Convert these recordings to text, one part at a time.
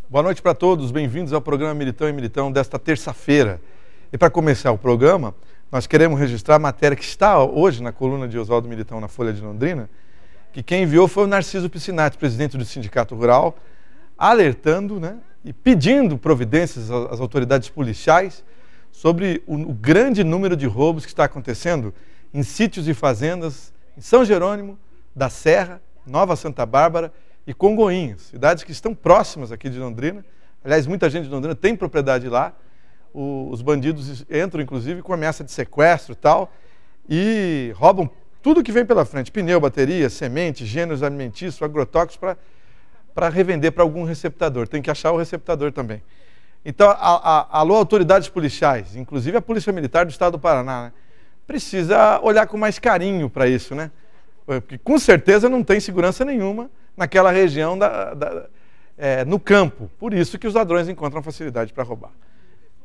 Boa noite para todos, bem-vindos ao programa Militão e Militão desta terça-feira. E para começar o programa, nós queremos registrar a matéria que está hoje na coluna de Oswaldo Militão na Folha de Londrina, que quem enviou foi o Narciso Piscinati, presidente do Sindicato Rural, alertando, e pedindo providências às autoridades policiais sobre o grande número de roubos que está acontecendo em sítios e fazendas em São Jerônimo, da Serra, Nova Santa Bárbara e Congonhas, cidades que estão próximas aqui de Londrina. Aliás, muita gente de Londrina tem propriedade lá. Os bandidos entram, inclusive, com ameaça de sequestro e tal, e roubam tudo que vem pela frente: pneu, bateria, semente, gêneros alimentícios, agrotóxicos, para revender para algum receptador. Tem que achar o receptador também. Então, alô, autoridades policiais, inclusive a Polícia Militar do Estado do Paraná, precisa olhar com mais carinho para isso, porque com certeza não tem segurança nenhuma naquela região no campo. Por isso que os ladrões encontram facilidade para roubar.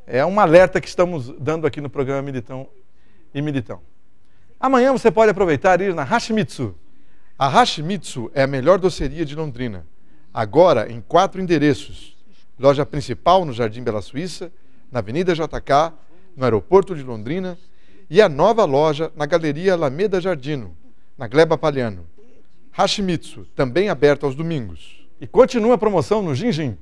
É um alerta que estamos dando aqui no programa Militão e Militão. Amanhã você pode aproveitar e ir na Hashimitsu. A Hashimitsu é a melhor doceria de Londrina. Agora em 4 endereços. Loja principal no Jardim Bela Suíça, na Avenida JK, no Aeroporto de Londrina, e a nova loja na Galeria Alameda Jardino, na Gleba Palhano. Hashimitsu, também aberto aos domingos. E continua a promoção no Gin-Gin.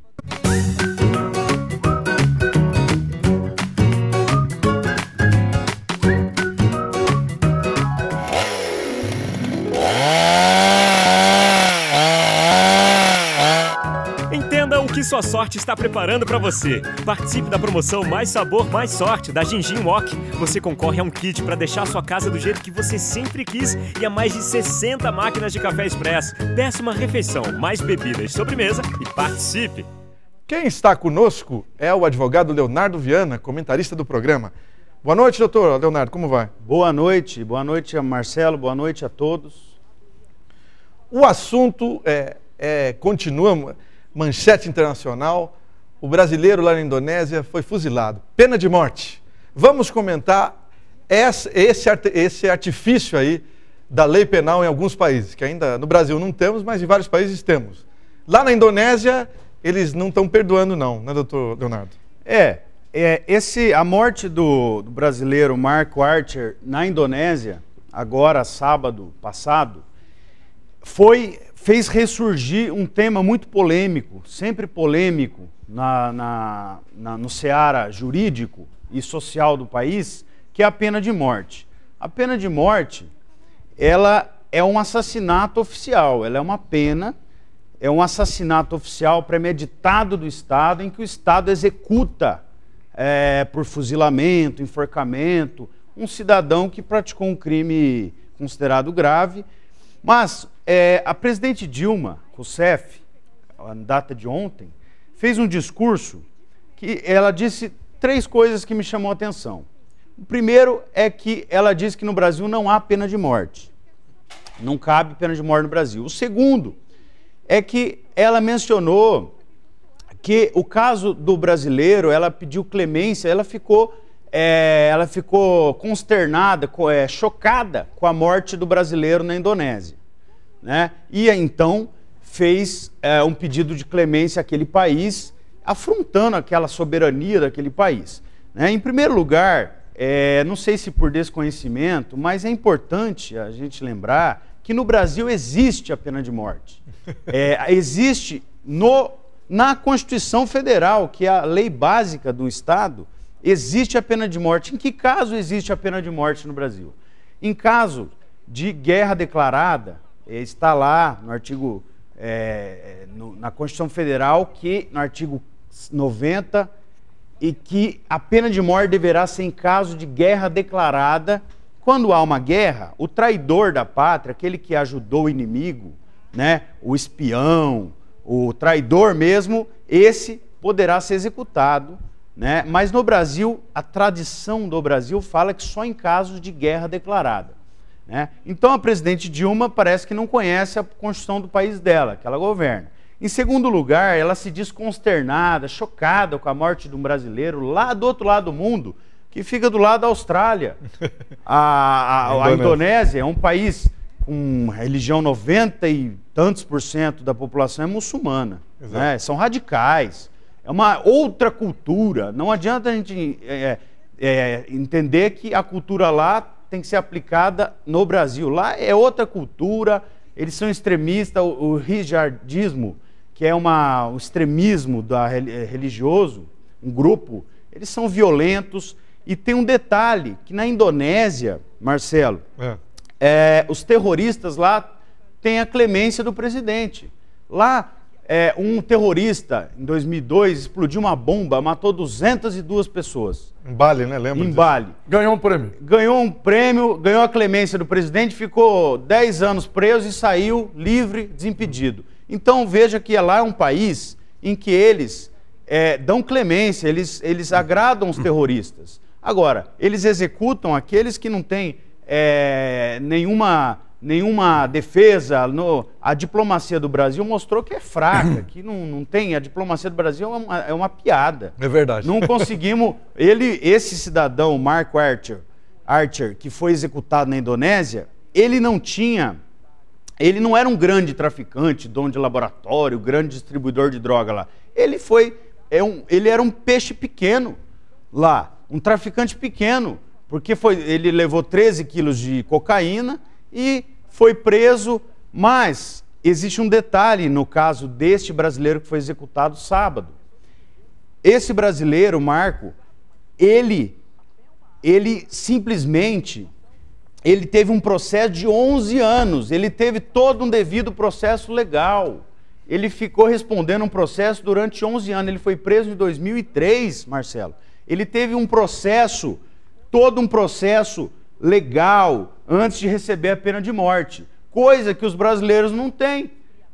Entenda o que sua sorte está preparando para você. Participe da promoção Mais Sabor, Mais Sorte da Gin-Gin Wok. Você concorre a um kit para deixar a sua casa do jeito que você sempre quis e a mais de 60 máquinas de café expresso. Peça uma refeição, mais bebidas, sobremesa e participe. Quem está conosco é o advogado Leonardo Viana, comentarista do programa. Boa noite, doutor Leonardo, como vai? Boa noite Marcelo, boa noite a todos. O assunto continua manchete internacional. O brasileiro lá na Indonésia foi fuzilado. Pena de morte. Vamos comentar esse artifício aí da lei penal em alguns países, que ainda no Brasil não temos, mas em vários países temos. Lá na Indonésia, eles não estão perdoando não, né, doutor Leonardo? A morte do brasileiro Marco Archer na Indonésia, agora sábado passado, fez ressurgir um tema muito polêmico, sempre polêmico no seara jurídico e social do país, que é a pena de morte. A pena de morte, ela é um assassinato oficial, ela é uma pena, é um assassinato oficial premeditado do Estado, em que o Estado executa por fuzilamento, enforcamento, um cidadão que praticou um crime considerado grave. Mas a presidente Dilma Rousseff, na data de ontem, fez um discurso que ela disse 3 coisas que me chamou a atenção. O primeiro é que ela disse que no Brasil não há pena de morte. Não cabe pena de morte no Brasil. O segundo é que ela mencionou que o caso do brasileiro, ela pediu clemência, ela ficou consternada, chocada com a morte do brasileiro na Indonésia, E então fez um pedido de clemência àquele país, afrontando aquela soberania daquele país. Em primeiro lugar, não sei se por desconhecimento, mas é importante a gente lembrar que no Brasil existe a pena de morte. Existe na Constituição Federal, que é a lei básica do Estado, existe a pena de morte. Em que caso existe a pena de morte no Brasil? Em caso de guerra declarada, está lá no artigo, na Constituição Federal, que no artigo 90, e que a pena de morte deverá ser em caso de guerra declarada. Quando há uma guerra, o traidor da pátria, aquele que ajudou o inimigo, o espião, o traidor mesmo, esse poderá ser executado, Mas no Brasil, a tradição do Brasil fala que só em casos de guerra declarada. Então a presidente Dilma parece que não conhece a Constituição do país dela, que ela governa. Em segundo lugar, ela se diz consternada, chocada com a morte de um brasileiro lá do outro lado do mundo, que fica do lado da Austrália. A Indonésia é um país com religião, 90 e tantos % da população é muçulmana, né? São radicais, é uma outra cultura. Não adianta a gente entender que a cultura lá tem que ser aplicada no Brasil. Lá é outra cultura, eles são extremistas, o hijadismo, que é um extremismo religioso, um grupo, eles são violentos. E tem um detalhe, que na Indonésia, Marcelo, os terroristas lá têm a clemência do presidente. Lá, um terrorista, em 2002, explodiu uma bomba, matou 202 pessoas. Em Bali, né? Lembra Em disso? Bali. Ganhou um prêmio. Ganhou um prêmio, ganhou a clemência do presidente, ficou 10 anos preso e saiu livre, desimpedido. Então veja que lá é um país em que eles dão clemência, eles agradam os terroristas. Agora, eles executam aqueles que não têm nenhuma defesa. A diplomacia do Brasil mostrou que é fraca, que não tem. A diplomacia do Brasil é uma piada. É verdade. Não conseguimos. Esse cidadão, Marco Archer, que foi executado na Indonésia, ele não era um grande traficante, dono de laboratório, grande distribuidor de droga lá. Ele era um peixe pequeno lá. Um traficante pequeno, porque ele levou 13 quilos de cocaína e foi preso, mas existe um detalhe no caso deste brasileiro que foi executado sábado. Esse brasileiro, Marco, ele simplesmente, ele teve um processo de 11 anos, ele teve todo um devido processo legal. Ele ficou respondendo um processo durante 11 anos, ele foi preso em 2003, Marcelo. Ele teve um processo, todo um processo legal, antes de receber a pena de morte. Coisa que os brasileiros não têm.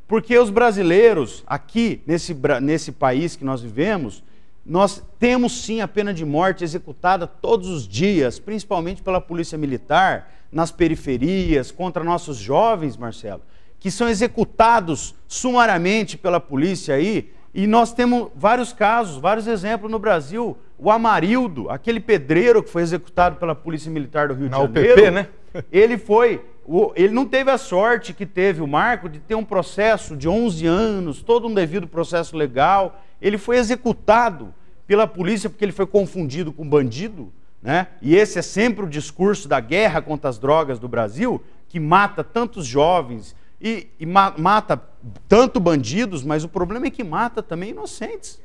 Porque os brasileiros, aqui, nesse país que nós vivemos, nós temos sim a pena de morte executada todos os dias, principalmente pela polícia militar, nas periferias, contra nossos jovens, Marcelo, que são executados sumariamente pela polícia aí. E nós temos vários casos, vários exemplos no Brasil. O Amarildo, aquele pedreiro que foi executado pela Polícia Militar do Rio de Janeiro. UPP, né? Ele não teve a sorte que teve o Marco de ter um processo de 11 anos, todo um devido processo legal. Ele foi executado pela polícia porque ele foi confundido com bandido, né? E esse é sempre o discurso da guerra contra as drogas do Brasil, que mata tantos jovens e mata tanto bandidos, mas o problema é que mata também inocentes.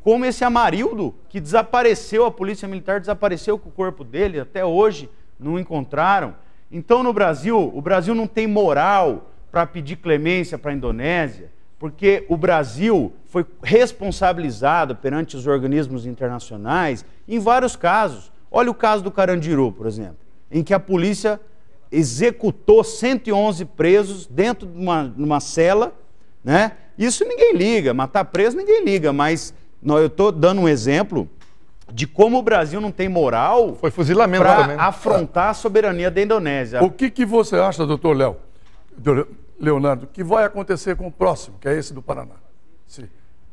Como esse Amarildo, que desapareceu, a polícia militar desapareceu com o corpo dele, até hoje não encontraram. Então no Brasil, o Brasil não tem moral para pedir clemência para a Indonésia, porque o Brasil foi responsabilizado perante os organismos internacionais em vários casos. Olha o caso do Carandiru, por exemplo, em que a polícia executou 111 presos dentro de uma cela, né? Isso ninguém liga, matar preso ninguém liga, mas eu estou dando um exemplo de como o Brasil não tem moral para afrontar a soberania da Indonésia. O que você acha, doutor Leonardo, que vai acontecer com o próximo, que é esse do Paraná? Sim.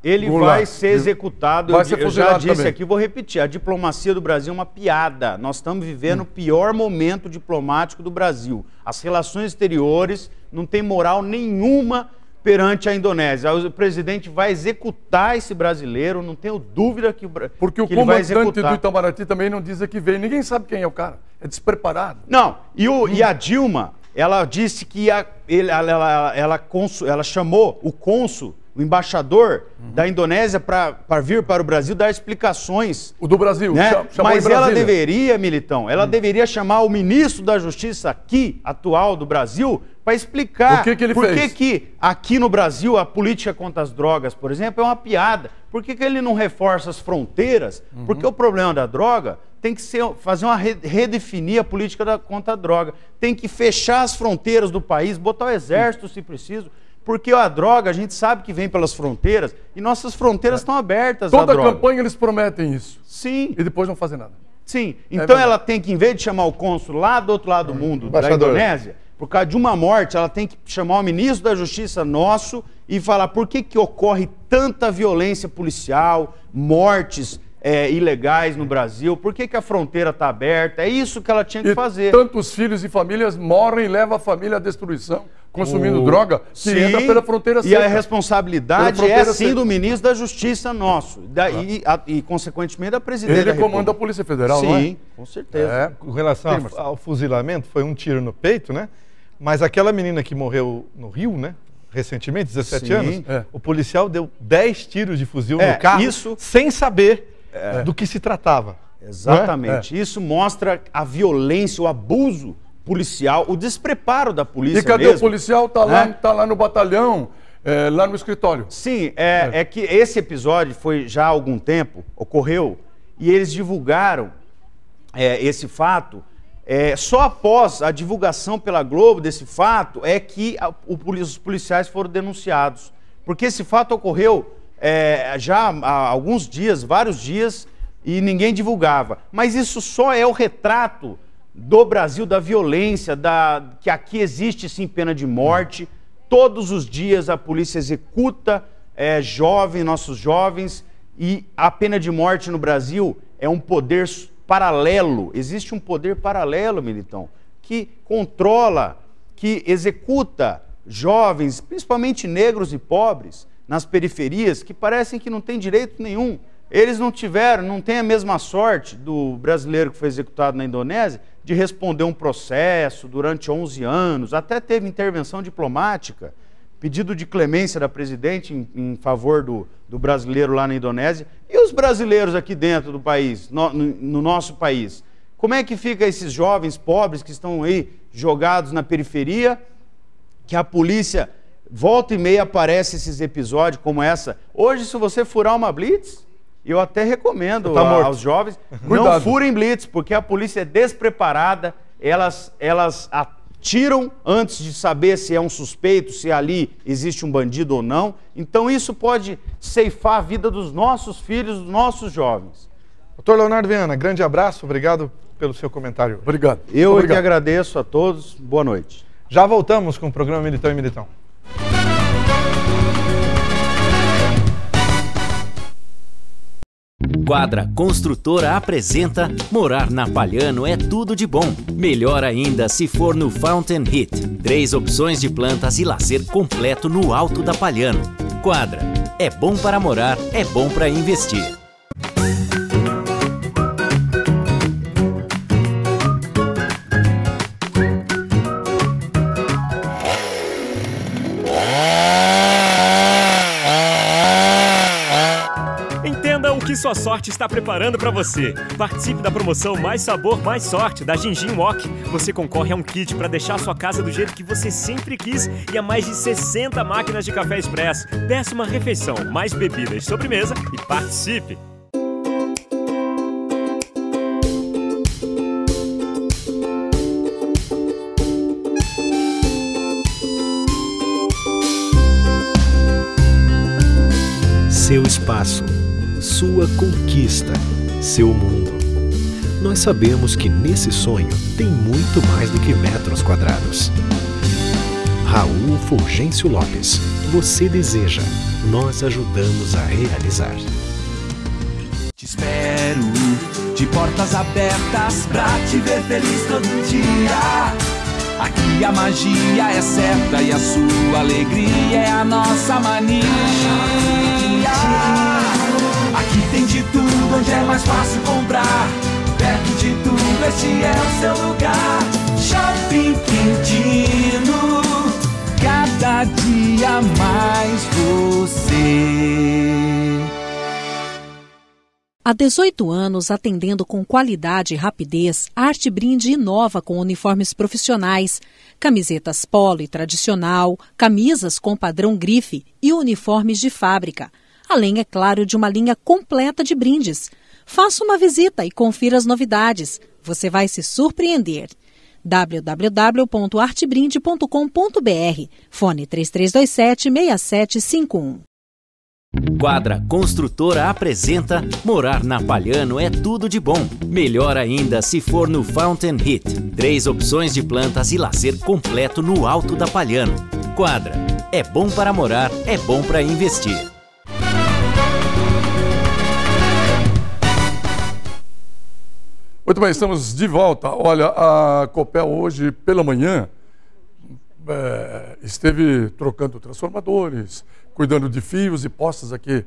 Ele vai ser executado, eu já disse aqui, vou repetir, a diplomacia do Brasil é uma piada. Nós estamos vivendo o pior momento diplomático do Brasil. As relações exteriores não têm moral nenhuma perante a Indonésia. O presidente vai executar esse brasileiro, não tenho dúvida que porque o comandante do Itamaraty também não diz que veio, ninguém sabe quem é o cara, é despreparado. Não, e a Dilma, ela disse que ela chamou o cônsul, o embaixador da Indonésia para vir para o Brasil dar explicações. O do Brasil, né? Mas ela deveria, Militão, ela deveria chamar o ministro da Justiça aqui, atual do Brasil, para explicar por que aqui no Brasil a política contra as drogas, por exemplo, é uma piada. Por que ele não reforça as fronteiras? Porque o problema da droga tem que redefinir a política contra a droga. Tem que fechar as fronteiras do país, botar o exército se preciso. Porque a droga, a gente sabe que vem pelas fronteiras e nossas fronteiras estão abertas à droga. Toda campanha eles prometem isso. Sim. E depois não fazem nada. Sim. Então ela tem que, em vez de chamar o cônsul lá do outro lado do mundo, da Indonésia, por causa de uma morte, ela tem que chamar o ministro da Justiça nosso e falar por que ocorre tanta violência policial, mortes, ilegais no Brasil? Por que a fronteira está aberta? É isso que ela tinha que fazer. Tantos filhos e famílias morrem e levam a família à destruição, consumindo droga, que entra pela fronteira seca. E a responsabilidade é sim do ministro da Justiça nosso, e consequentemente da presidente da República. Ele comanda a Polícia Federal, não é? Sim, com certeza. Com relação ao fuzilamento, foi um tiro no peito, né? Mas aquela menina que morreu no Rio, né? Recentemente, 17 anos, o policial deu 10 tiros de fuzil no carro, sem saber do que se tratava. Exatamente. Isso mostra a violência, o abuso policial, o despreparo da polícia. E cadê o policial? Tá lá no batalhão, lá no escritório. Sim, é que esse episódio foi já há algum tempo, ocorreu, e eles divulgaram esse fato. Só após a divulgação pela Globo desse fato é que os policiais foram denunciados. Porque esse fato ocorreu já há alguns dias, vários dias, e ninguém divulgava. Mas isso só é o retrato do Brasil, da violência, que aqui existe sim pena de morte. Todos os dias a polícia executa nossos jovens, e a pena de morte no Brasil é um poder paralelo. Existe um poder paralelo, Militão, que controla, que executa jovens, principalmente negros e pobres, nas periferias, que parecem que não têm direito nenhum. Eles não têm a mesma sorte do brasileiro que foi executado na Indonésia, de responder um processo durante 11 anos, até teve intervenção diplomática, pedido de clemência da presidente em favor do brasileiro lá na Indonésia. E os brasileiros aqui dentro do país, no nosso país? Como é que fica esses jovens pobres que estão aí jogados na periferia, que a polícia volta e meia aparece esses episódios como essa? Hoje, se você furar uma blitz, eu até recomendo aos jovens, não furem blitz, porque a polícia é despreparada, elas atiram antes de saber se é um suspeito, se ali existe um bandido ou não. Então isso pode ceifar a vida dos nossos filhos, dos nossos jovens. Doutor Leonardo Viana, grande abraço, obrigado pelo seu comentário. Obrigado. Eu que agradeço a todos, boa noite. Já voltamos com o programa Militão e Militão. Quadra Construtora apresenta Morar na Palhano é tudo de bom. Melhor ainda se for no Fountain Heat. 3 opções de plantas e lazer completo no alto da Palhano. Quadra, é bom para morar, é bom para investir. Que sua sorte está preparando para você. Participe da promoção Mais Sabor, Mais Sorte da Gingin Wok. Você concorre a um kit para deixar a sua casa do jeito que você sempre quis e a mais de 60 máquinas de café expresso. Peça uma refeição, mais bebidas, sobremesa e participe. Seu espaço. Sua conquista, seu mundo. Nós sabemos que nesse sonho tem muito mais do que metros quadrados. Raul Fulgêncio Lopes, você deseja, nós ajudamos a realizar. Te espero de portas abertas pra te ver feliz todo dia. Aqui a magia é certa e a sua alegria é a nossa mania. Aqui tem de tudo, onde é mais fácil comprar. Perto de tudo, este é o seu lugar. Shopping Quintino, cada dia mais você. Há 18 anos, atendendo com qualidade e rapidez, a Arte Brinde inova com uniformes profissionais, camisetas polo e tradicional, camisas com padrão grife e uniformes de fábrica. Além, é claro, de uma linha completa de brindes. Faça uma visita e confira as novidades. Você vai se surpreender. www.artebrinde.com.br. Fone 3327-6751. Quadra Construtora apresenta Morar na Palhano é tudo de bom. Melhor ainda se for no Fountain Heat. 3 opções de plantas e lazer completo no alto da Palhano. Quadra, é bom para morar, é bom para investir. Muito bem, estamos de volta. Olha, a Copel hoje pela manhã esteve trocando transformadores, cuidando de fios e postes aqui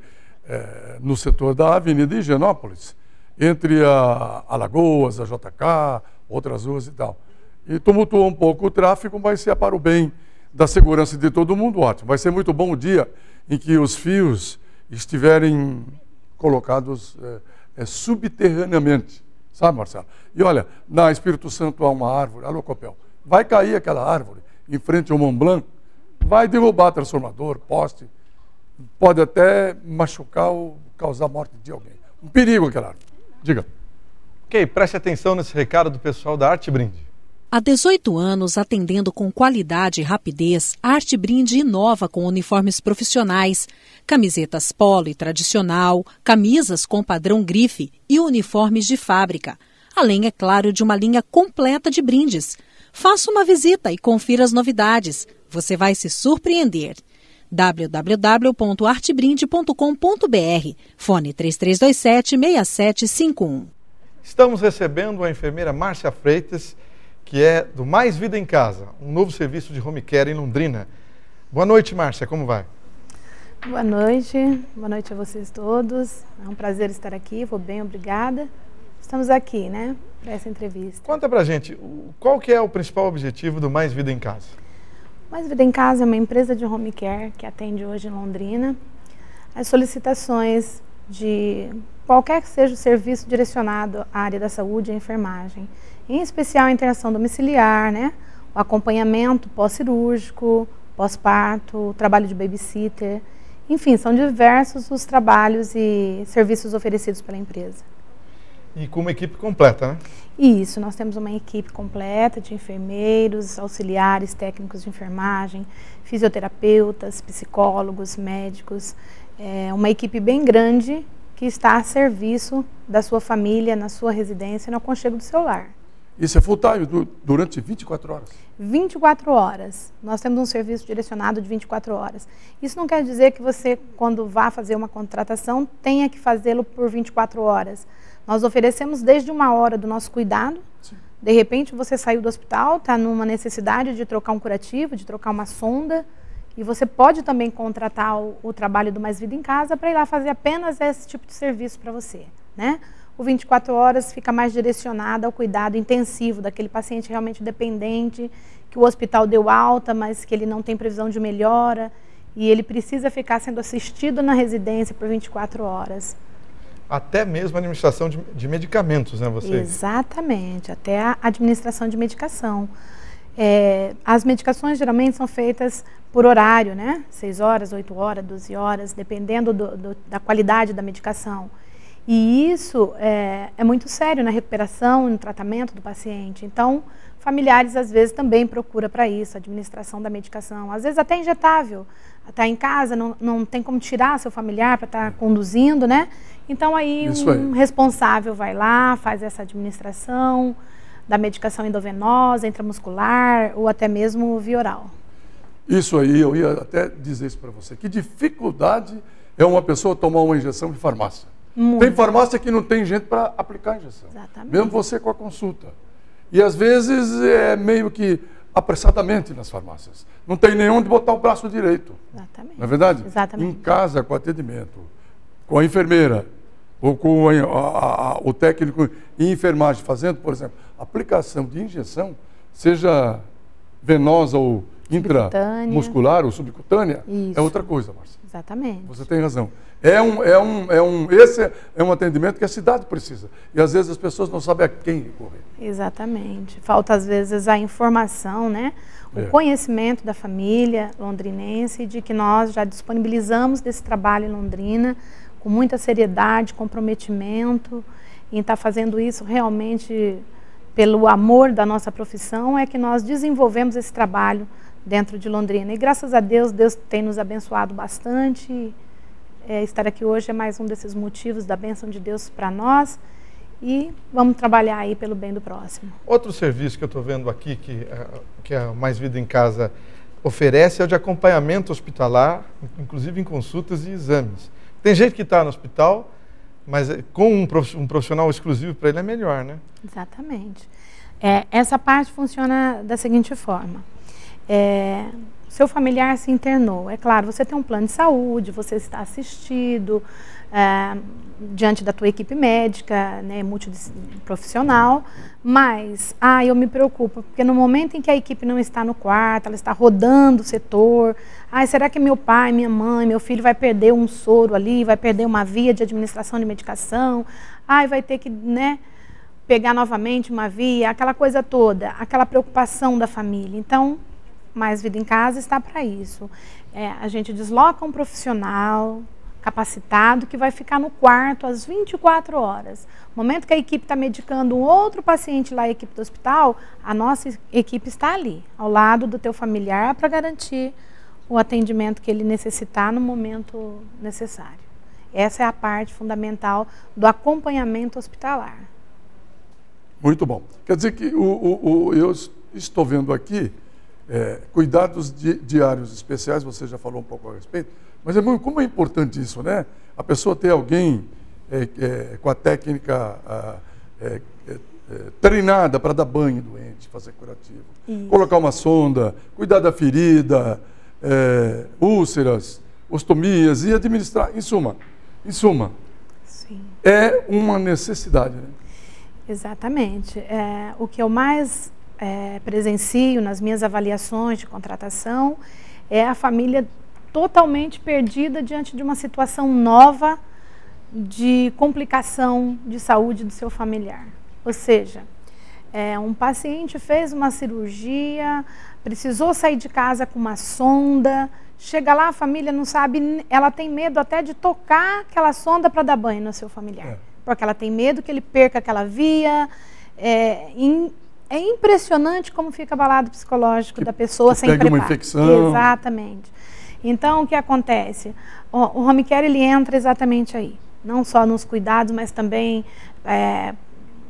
no setor da Avenida Higienópolis, entre a Alagoas, a JK, outras ruas e tal. E tumultuou um pouco o tráfego, mas se é para o bem da segurança de todo mundo, ótimo. Vai ser muito bom o dia em que os fios estiverem colocados subterraneamente. Sabe, Marcelo? E olha, na Espírito Santo há uma árvore, alô Copel, vai cair aquela árvore em frente ao Mont Blanc, vai derrubar transformador, poste, pode até machucar ou causar a morte de alguém. Um perigo aquela árvore. Diga. Ok, preste atenção nesse recado do pessoal da Arte Brinde. Há 18 anos, atendendo com qualidade e rapidez, a Arte Brinde inova com uniformes profissionais, camisetas polo e tradicional, camisas com padrão grife e uniformes de fábrica. Além, é claro, de uma linha completa de brindes. Faça uma visita e confira as novidades. Você vai se surpreender. www.artebrinde.com.br, fone 3327-6751. Estamos recebendo a enfermeira Márcia Freitas, que é do Mais Vida em Casa, um novo serviço de home care em Londrina. Boa noite, Márcia, como vai? Boa noite a vocês todos. É um prazer estar aqui, vou bem, obrigada. Estamos aqui, né, para essa entrevista. Conta pra gente, qual que é o principal objetivo do Mais Vida em Casa? Mais Vida em Casa é uma empresa de home care que atende hoje em Londrina as solicitações de qualquer que seja o serviço direcionado à área da saúde e à enfermagem. Em especial a internação domiciliar, né? O acompanhamento pós-cirúrgico, pós-parto, o trabalho de babysitter. Enfim, são diversos os trabalhos e serviços oferecidos pela empresa. E com uma equipe completa, né? Isso, nós temos uma equipe completa de enfermeiros, auxiliares, técnicos de enfermagem, fisioterapeutas, psicólogos, médicos. É uma equipe bem grande que está a serviço da sua família, na sua residência, no aconchego do seu lar. Isso é full time, durante 24 horas? 24 horas. Nós temos um serviço direcionado de 24 horas. Isso não quer dizer que você, quando vá fazer uma contratação, tenha que fazê-lo por 24 horas. Nós oferecemos desde 1 hora do nosso cuidado. Sim. De repente, você saiu do hospital, está numa necessidade de trocar um curativo, de trocar uma sonda, e você pode também contratar o trabalho do Mais Vida em Casa para ir lá fazer apenas esse tipo de serviço para você, né? O 24 horas fica mais direcionado ao cuidado intensivo daquele paciente realmente dependente, que o hospital deu alta, mas que ele não tem previsão de melhora e ele precisa ficar sendo assistido na residência por 24 horas. Até mesmo a administração de medicamentos, né, vocês? Exatamente, até a administração de medicação. As medicações geralmente são feitas por horário, né? 6 horas, 8 horas, 12 horas, dependendo da qualidade da medicação. E isso é muito sério na recuperação, no tratamento do paciente. Então, familiares às vezes também procuram para isso, a administração da medicação. Às vezes até injetável, está em casa, não tem como tirar seu familiar para estar conduzindo, né? Então aí um responsável vai lá, faz essa administração da medicação endovenosa, intramuscular ou até mesmo via oral. Isso aí, eu ia até dizer isso para você. Que dificuldade é uma pessoa tomar uma injeção de farmácia? Muito. Tem farmácia que não tem gente para aplicar a injeção. Exatamente. Mesmo você com a consulta. E às vezes é meio que apressadamente nas farmácias. Não tem nenhum de botar o braço direito. Exatamente. Não é verdade? Exatamente. Em casa, com atendimento, com a enfermeira, ou com o técnico em enfermagem fazendo, por exemplo, aplicação de injeção, seja venosa ou intramuscular ou subcutânea, isso. É outra coisa, Márcia. Exatamente. Você tem razão. Esse é um atendimento que a cidade precisa. E às vezes as pessoas não sabem a quem recorrer. Exatamente. Falta às vezes a informação, né? O conhecimento da família londrinense de que nós já disponibilizamos desse trabalho em Londrina com muita seriedade, comprometimento, em estar fazendo isso realmente pelo amor da nossa profissão, é que nós desenvolvemos esse trabalho dentro de Londrina. E graças a Deus, Deus tem nos abençoado bastante. Estar aqui hoje é mais um desses motivos da bênção de Deus para nós. E vamos trabalhar aí pelo bem do próximo. Outro serviço que eu estou vendo aqui, que a Mais Vida em Casa oferece, é o de acompanhamento hospitalar, inclusive em consultas e exames. Tem gente que está no hospital, Mas com um profissional exclusivo para ele é melhor, né? Exatamente. Essa parte funciona da seguinte forma. Seu familiar se internou. É claro, você tem um plano de saúde, você está assistido diante da tua equipe médica, né, multiprofissional, mas eu me preocupo, porque no momento em que a equipe não está no quarto, ela está rodando o setor, será que meu pai, minha mãe, meu filho vai perder um soro ali, vai perder uma via de administração de medicação, vai ter que, né, pegar novamente uma via, aquela coisa toda, aquela preocupação da família. Então, Mais Vida em Casa está para isso. A gente desloca um profissional capacitado que vai ficar no quarto às 24 horas. No momento que a equipe está medicando um outro paciente lá, a equipe do hospital, a nossa equipe está ali, ao lado do teu familiar, para garantir o atendimento que ele necessitar no momento necessário. Essa é a parte fundamental do acompanhamento hospitalar. Muito bom. Quer dizer que eu estou vendo aqui cuidados diários especiais, você já falou um pouco a respeito, mas como é importante isso, né? A pessoa ter alguém com a técnica treinada para dar banho em doente, fazer curativo, isso. Colocar uma sonda, cuidar da ferida, úlceras, ostomias e administrar, em suma, sim. É uma necessidade, né? Exatamente. O que eu mais presencio nas minhas avaliações de contratação é a família totalmente perdida diante de uma situação nova de complicação de saúde do seu familiar. Ou seja, um paciente fez uma cirurgia, precisou sair de casa com uma sonda, chega lá, a família não sabe, ela tem medo até de tocar aquela sonda para dar banho no seu familiar. Porque ela tem medo que ele perca aquela via. É impressionante como fica abalado o psicológico da pessoa sem preparo. Uma infecção. Exatamente. Então, o que acontece? O home care, ele entra exatamente aí. Não só nos cuidados, mas também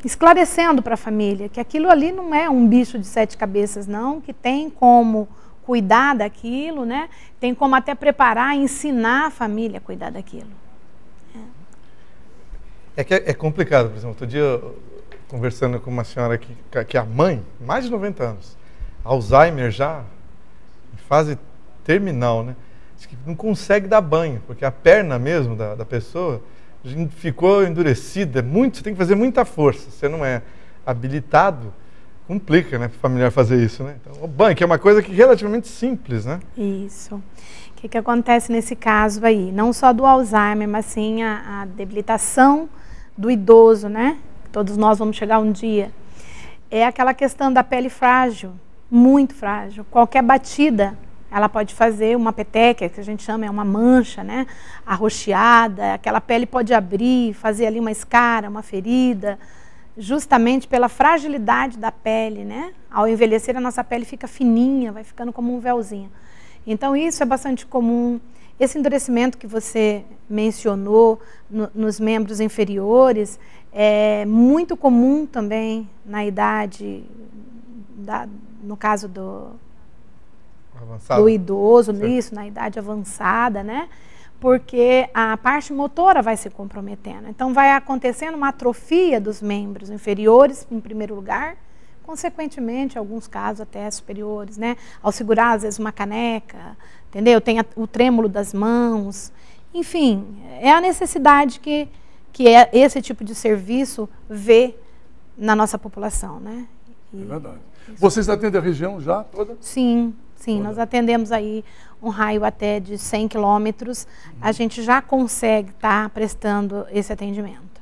esclarecendo para a família que aquilo ali não é um bicho de 7 cabeças, não, que tem como cuidar daquilo, né? Tem como até preparar, ensinar a família a cuidar daquilo. É complicado, por exemplo, outro dia conversando com uma senhora que é a mãe, mais de 90 anos, Alzheimer já, em fase terminal, né? Diz que não consegue dar banho, porque a perna mesmo da pessoa ficou endurecida, você tem que fazer muita força, você não é habilitado, complica, né, para o familiar fazer isso, né? Então, o banho, que é uma coisa que é relativamente simples, né? Isso. O que acontece nesse caso aí? Não só do Alzheimer, mas sim a debilitação do idoso, né? Todos nós vamos chegar um dia. É aquela questão da pele frágil, muito frágil. Qualquer batida, ela pode fazer uma peteca, que a gente chama, é uma mancha, né? Arroxeada, aquela pele pode abrir, fazer ali uma escara, uma ferida, justamente pela fragilidade da pele, né? Ao envelhecer, a nossa pele fica fininha, vai ficando como um véuzinho. Então, isso é bastante comum. Esse endurecimento que você mencionou nos membros inferiores é muito comum também na idade, no caso do idoso, isso, na idade avançada, né? Porque a parte motora vai se comprometendo. Então, vai acontecendo uma atrofia dos membros inferiores, em primeiro lugar, consequentemente, em alguns casos até superiores, né? Ao segurar, às vezes, uma caneca, entendeu? Tem o trêmulo das mãos. Enfim, é a necessidade que esse tipo de serviço vê na nossa população, né? É verdade. Vocês atendem a região já toda? Sim, toda. Nós atendemos aí um raio até de 100 quilômetros. A gente já consegue estar prestando esse atendimento.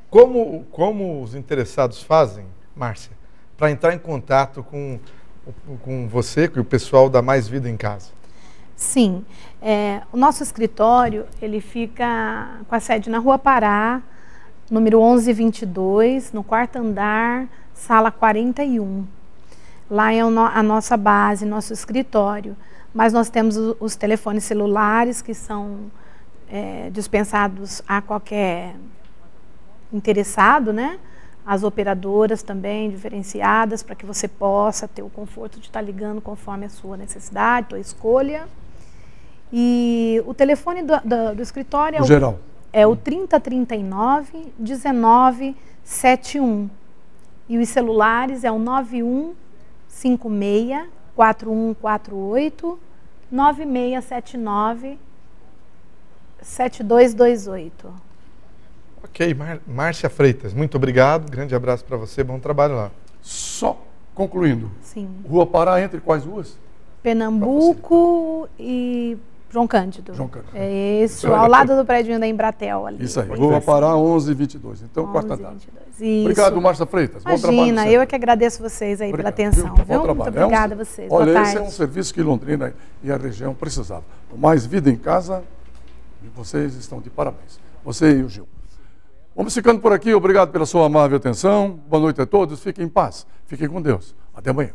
Como os interessados fazem, Márcia, para entrar em contato com você, com o pessoal da Mais Vida em Casa? Sim, o nosso escritório, ele fica com a sede na Rua Pará, número 1122, no 4º andar, sala 41. Lá é a nossa base, nosso escritório. Mas nós temos os telefones celulares que são dispensados a qualquer interessado, né? As operadoras também diferenciadas para que você possa ter o conforto de estar ligando conforme a sua necessidade, a sua escolha. E o telefone do escritório geral. é o 3039-1971. E os celulares é o 9156-4148, 9679-7228. Ok, Márcia Freitas, muito obrigado, grande abraço para você, bom trabalho lá. Só concluindo. Sim. Rua Pará, entre quais ruas? Pernambuco e João Cândido. João Cândido. É isso, ao lado do prédio da Embratel ali. Isso aí, Rua Pará 1122. Então, quarta data. Obrigado, Márcia Freitas. Bom trabalho. Imagina, eu é que agradeço vocês aí pela atenção. Viu? Muito obrigada a vocês. Olha, boa tarde. esse é um serviço que Londrina e a região precisavam. Mais vida em casa, e vocês estão de parabéns. Você e o Gil. Vamos ficando por aqui. Obrigado pela sua amável atenção. Boa noite a todos. Fiquem em paz. Fiquem com Deus. Até amanhã.